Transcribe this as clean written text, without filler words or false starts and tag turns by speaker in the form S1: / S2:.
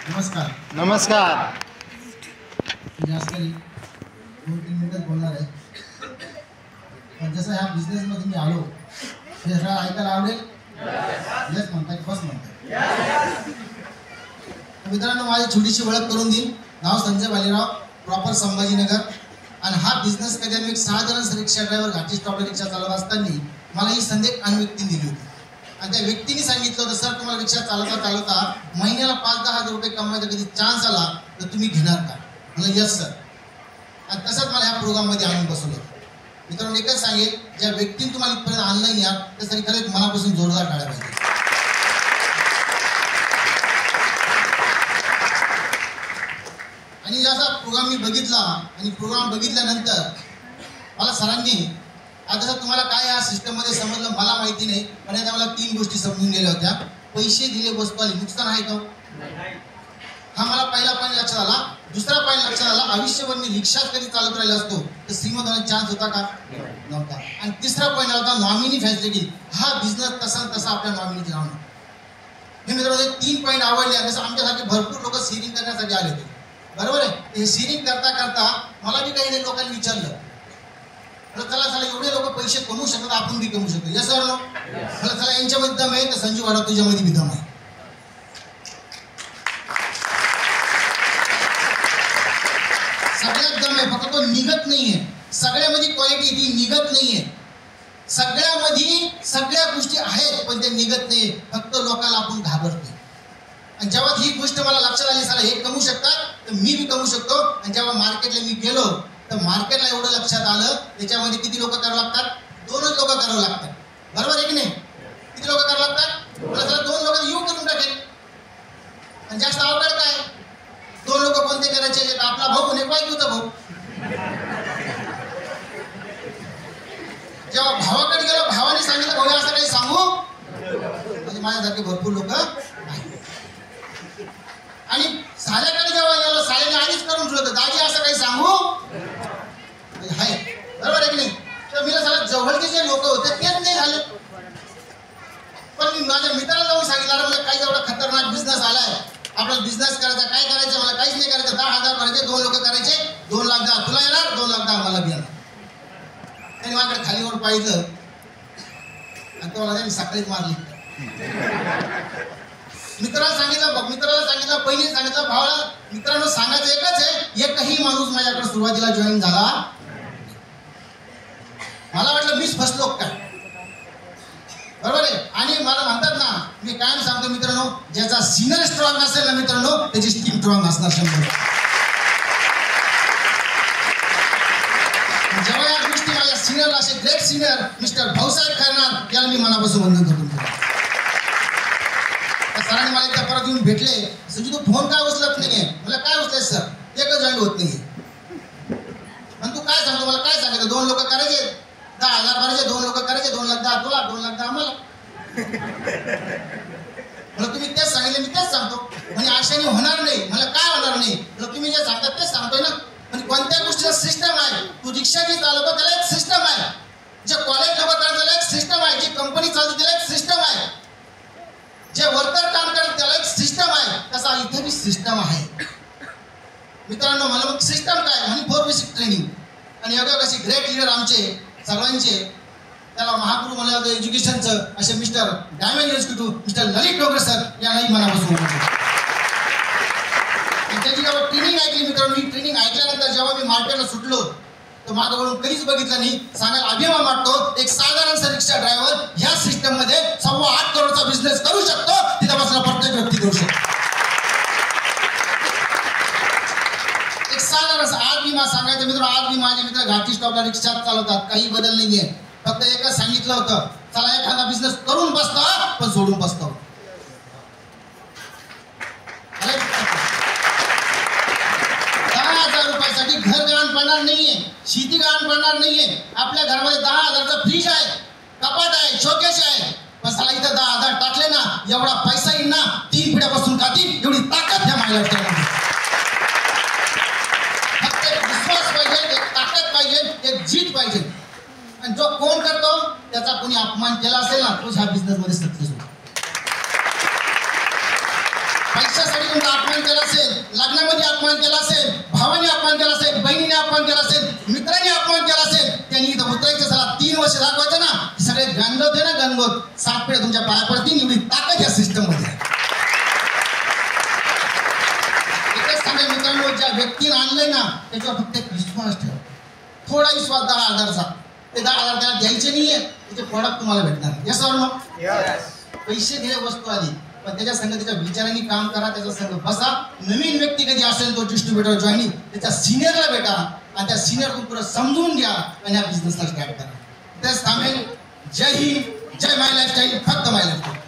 S1: नमस्कार.
S2: नमस्कार.
S1: जास्त नाही 2-3 मिनिटच बोलणार आहे. पण जसं ह्या बिझनेसमध्ये मी आलो हे सगळं ऐकायला आवडेल. येस म्हणताय फर्स्ट म्हणताय. मित्रांनो, माझी छोटीशी ओळख करून देईन. नाव संजय बालेराव, प्रॉपर संभाजीनगर. आणि हा बिझनेस कधी आम्ही एक साधारण रिक्षा ड्रायव्हर घाटी स्टॉपला रिक्षा चालवत असताना मला ही संधी आणि व्यक्ती दिली होती. आणि त्या व्यक्तीने सांगितलं होतं, सर तुम्हाला रिक्षा चालवता महिन्याला 5-10 हजार रुपये कमवायचा कधी चान्स आला तर तुम्ही घेणार का? म्हणलं यस सर. आणि तसंच मला ह्या प्रोग्राममध्ये आणून बसवलं. मित्रांनो, एकच सांगेल, ज्या व्यक्तीने तुम्हाला इथपर्यंत ऑनलाईन या त्यासाठी खरंच मनापासून जोरदार टाळ्या पाहिजे. आणि जसा प्रोग्राम मी बघितला आणि प्रोग्राम बघितल्यानंतर मला सरांनी आता तुम्हाला काय या सिस्टममध्ये समजलं मला माहिती नाही, पण आता मला 3 गोष्टी समजून गेल्या होत्या. पैसे दिले वस्तू आली, नुकसान आहे का? हा मला पहिला पॉईंट लक्षात आला. दुसरा पॉईंट लक्षात आला, आयुष्यभर मी रिक्षाच कधी चालत राहिला असतो तर श्रीमंत होण्याचा चान्स होता का? नव्हता. आणि तिसरा पॉईंट होता नॉमिनी फॅसिलिटी. हा बिझनेस तसा आपल्या नॉमिनीची नाव. हे मित्रांनो 3 पॉईंट आवडले. जसं आमच्यासाठी भरपूर लोक शेअरिंग करण्यासाठी आले होते, बरोबर आहे. हे शेअरिंग करता मला बी काही लोकांनी विचारलं, चला एवढे लोक पैसे कमवू शकतात, आपण बी कमवू शकतो. Yes sir no? चला यांच्यामध्ये दम आहे तर संजू वाडा तुझ्यामध्ये बी दम आहे. सगळ्यात दम आहे, फक्त तो निघत नाहीये. सगळ्यामध्ये क्वालिटी ती निघत नाहीये. सगळ्यामध्ये सगळ्या गोष्टी आहेत पण ते निघत नाहीये. फक्त लोकांना आपण घाबरतो. आणि जेव्हा ही गोष्ट मला लक्षात आली, साला हे कमवू शकतात तर मी बी कमवू शकतो. आणि जेव्हा मार्केटला मी गेलो तर मार्केटला एवढं लक्षात आलं, त्याच्यामध्ये किती लोक करावं लागतात? 2च लोक करावं लागतात, बरोबर आहे की नाही? किती लोक करावं लागतात? मला चला 2 लोक येऊ करून टाकेल. आणि जास्त अवघड काय? 2 लोक कोणते करायचे? आपला भाऊ कोणी पाहिजे होता भाऊ. जेव्हा भावाकडे गेलो, भावाने सांगितलं भाऊ असं काही सांगू, म्हणजे माझ्यासारखे भरपूर लोक आहेत. आणि साल्याकडे जेव्हा गेलो, साल्याने आधीच करून ठेवलं होतं, दाजी असं काही सांगू आहे, बरोबर आहे की नाही? तर मी साला जवळचे जे लोक होते तेच नाही झाले. पण मी माझ्या मित्राला जाऊन सांगितलं, मला काही एवढा खतरनाक बिझनेस आलाय, आपल्याला बिझनेस करायचा, काय करायचं? मला काहीच नाही करायचं. 10,000 करायचे, 2 लोक करायचे, 2 लाख 10 तुला येणार, 2 लाख 10 मला बी येणार. त्यांनी माझ्याकडे खालीवर पाहिलं आणि तो मला त्यांनी सकाळीच मारली. मित्राला सांगितलं पहिले सांगितलं भावाला. मित्रांनो सांगायचं एकच आहे, एकही माणूस माझ्याकडे सुरुवातीला जॉईन झाला. मला वाटलं मीच फसलो काय, बरोबर आहे. आणि मला म्हणतात ना, मी काय सांगतो मित्रांनो, ज्याचा सिनियर स्ट्रॉंग असेल ना मित्रांनो, त्याची टीम स्ट्रॉंग असणार 100%. जेव्हा या गोष्टी माझ्या सिनियरला, असे ग्रेट सिनियर मिस्टर भाऊसाहेब करणार, याला मी मनापासून वंदन करतो. सरांनी मला एकदा परत येऊन भेटले, संजू तू फोन काय उचलत नाहीये? मला काय उचलायचं सर, एकच जॉईन होत नाहीये. आणि तू काय सांगतो? मला काय सांगायचं? 2 लोक करायचे, 10,000 भरायचे, 2 लोक करायचे, 2 लाख 10 तुला, 2 लाख 10 मला. मला तुम्ही तेच सांगितले, मी तेच सांगतो. म्हणजे आशाने होणार नाही. मला काय होणार नाही? तुम्ही जे सांगतात तेच सांगतोय ना. म्हणजे कोणत्या गोष्टीचा सिस्टम आहे. तू रिक्षा जी चालवतो त्याला एक सिस्टम आहे, जे कॉलेज लोक करतात त्याला एक सिस्टम आहे, जी कंपनी चालते त्याला एक सिस्टम आहे, जे वर्कर काम करतात त्याला एक सिस्टम आहे. तसा इथे बी सिस्टम आहे. मित्रांनो, मला मग सिस्टम काय म्हणजे 4 बेसिक ट्रेनिंग. आणि एवढ्या कशी ग्रेट लीडर आमचे सर्वांचे, त्याला महागुरु म्हणाले एज्युकेशनचं असे मिस्टर डायमंड एक्झिक्युटिव्ह मिस्टर ललित डोंगरे सर, यांनाही मनापासून त्याची जेव्हा ट्रेनिंग ऐकली मित्रांनो, ही ट्रेनिंग ऐकल्यानंतर जेव्हा मी मार्केटला सुटलो तर माझ्याकडून कधीच बघितलं नाही. सांगायला अभिमान वाटतो, एक साधारण रिक्षा ड्रायव्हर ह्या सिस्टम मध्ये 8.25 करोडचा बिझनेस करू शकतो. तिथे बसला प्रत्येक व्यक्ती करू शकतो. एक साधारण आज मी सांगायचं मित्र, आज मी माझे मित्र घाटी स्टॉपला रिक्षा चालवतात, काही बदल नाहीये. फक्त एकच सांगितलं होतं, चला एखादा बिझनेस करून बसता पण सोडून बसतो. 10,000 रुपयासाठी घर गहाण पडणार नाहीये, शेती गहाण पडणार नाहीये. आपल्या घरामध्ये 10,000चा फ्रीज आहे, कपाट आहे, शोकेश आहे. पण साला इथं 10,000 टाकले ना, एवढा पैसा येईल ना, 3 पिढ्यापासून खातील एवढी ताकद ह्या महाराष्ट्रामध्ये. फक्त एक विश्वास पाहिजे, एक ताकद पाहिजे, एक जीत पाहिजे. आणि जो कोण करतो त्याचा कोणी अपमान केला असेल ना, तोच ह्या बिझनेस मध्ये सक्सेस होतो. पैशासाठी तुमचा अपमान अपमान केला असेल, लग्नामध्ये अपमान केला असेल, भावाने अपमान केला असेल, बहिणीने अपमान केला असेल, मित्राने अपमान केला असेल, त्यांनी इथं उतरायचं चला 3 वर्ष दाखवायचं ना, सगळे गणगोत आहे ना गणगोत, 7 पिढ्या तुमच्या पाया पडतील. एवढी ताकद या सिस्टम मध्ये. एकच सांगा मित्रांनो, ज्या व्यक्तीने आणलंय ना त्याच्यावर फक्त एक विश्वास ठेवा, थोडा विश्वास. 10,000चा ते 10,000 त्याला द्यायचे नाहीये, त्याचे प्रोडक्ट तुम्हाला भेटणार. Yes or no? पैसे दिले वस्तू आली, पण त्याच्या संग त्याच्या विचारांनी काम करा, त्याच्या संग बसा. नवीन व्यक्ती कधी असेल तो डिस्ट्रीब्युटर जॉईनिंग त्याच्या सिनियरला भेटा आणि त्या सिनियरकडून पुढे समजून घ्या आणि या बिझनेसला स्टार्ट करा. तेच थांबेल. जय हिंद, जय माय लाईफस्टाईल, फक्त माय लाईफस्टाईल.